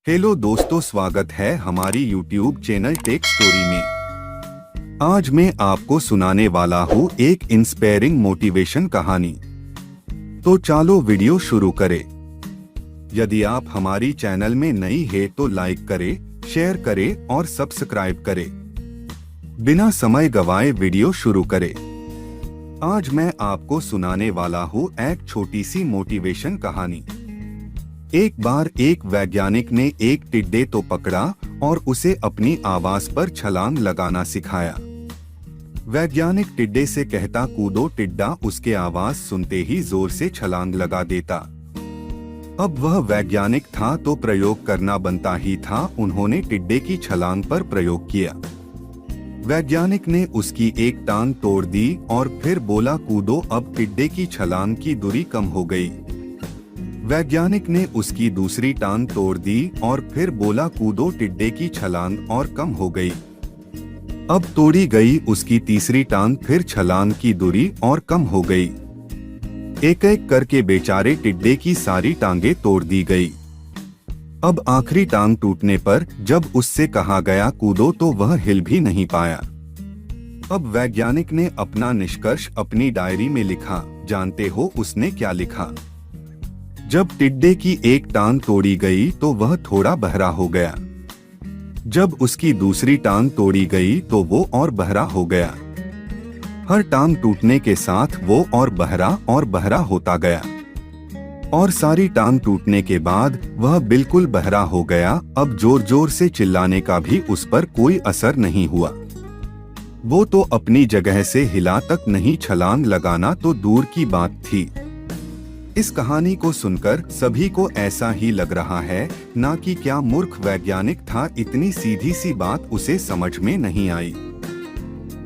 Hello दोस्तों, स्वागत है हमारी YouTube चैनल टेक स्टोरी में। आज मैं आपको सुनाने वाला हूँ एक इंस्पायरिंग मोटिवेशन कहानी। तो चलो वीडियो शुरू करें। यदि आप हमारी चैनल में नई है तो लाइक करें, शेयर करें और सब्सक्राइब करें। बिना समय गवाए वीडियो शुरू करें। आज मैं आपको सुनाने वाला हूँ एक छोटी सी मोटिवेशन कहानी। एक बार एक वैज्ञानिक ने एक टिड्डे तो पकड़ा और उसे अपनी आवाज पर छलांग लगाना सिखाया। वैज्ञानिक टिड्डे से कहता कूदो, टिड्डा उसके आवाज सुनते ही जोर से छलांग लगा देता। अब वह वैज्ञानिक था तो प्रयोग करना बनता ही था। उन्होंने टिड्डे की छलांग पर प्रयोग किया। वैज्ञानिक ने उसकी एक टांग तोड़ दी और फिर बोला कूदो। अब टिड्डे की छलांग की दूरी कम हो गई। वैज्ञानिक ने उसकी दूसरी टांग तोड़ दी और फिर बोला कूदो। टिड्डे की छलांग और कम हो गई। अब तोड़ी गई उसकी तीसरी टांग, फिर छलांग की दूरी और कम हो गई। एक एक करके बेचारे टिड्डे की सारी टांगें तोड़ दी गई। अब आखिरी टांग टूटने पर जब उससे कहा गया कूदो तो वह हिल भी नहीं पाया। अब वैज्ञानिक ने अपना निष्कर्ष अपनी डायरी में लिखा। जानते हो उसने क्या लिखा? जब टिड्डे की एक टांग तोड़ी गई तो वह थोड़ा बहरा हो गया। जब उसकी दूसरी टांग तोड़ी गई तो वो और बहरा हो गया। हर टांग टूटने के साथ वो और बहरा होता गया। और सारी टांग टूटने के बाद वह बिल्कुल बहरा हो गया। अब जोर जोर से चिल्लाने का भी उस पर कोई असर नहीं हुआ। वो तो अपनी जगह से हिला तक नहीं, छलांग लगाना तो दूर की बात थी। इस कहानी को सुनकर सभी को ऐसा ही लग रहा है ना कि क्या मूर्ख वैज्ञानिक था, इतनी सीधी सी बात उसे समझ में नहीं आई।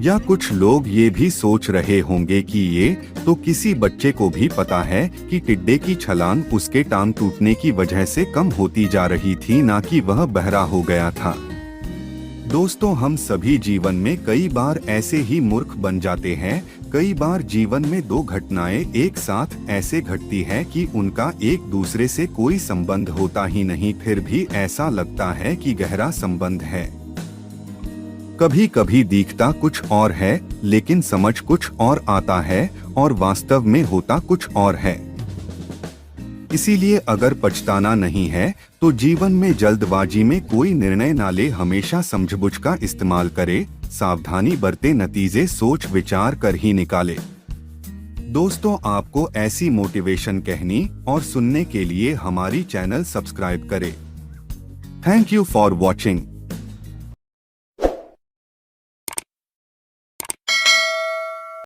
या कुछ लोग ये भी सोच रहे होंगे कि ये तो किसी बच्चे को भी पता है कि टिड्डे की छलांग उसके टांग टूटने की वजह से कम होती जा रही थी, ना कि वह बहरा हो गया था। दोस्तों, हम सभी जीवन में कई बार ऐसे ही मूर्ख बन जाते हैं। कई बार जीवन में दो घटनाएं एक साथ ऐसे घटती है कि उनका एक दूसरे से कोई संबंध होता ही नहीं, फिर भी ऐसा लगता है कि गहरा संबंध है। कभी कभी दिखता कुछ और है लेकिन समझ कुछ और आता है और वास्तव में होता कुछ और है। इसीलिए अगर पछताना नहीं है तो जीवन में जल्दबाजी में कोई निर्णय ना ले, हमेशा समझबूझ का इस्तेमाल करे, सावधानी बरते, नतीजे सोच विचार कर ही निकाले। दोस्तों, आपको ऐसी मोटिवेशन कहनी और सुनने के लिए हमारी चैनल सब्सक्राइब करें। Thank you for watching.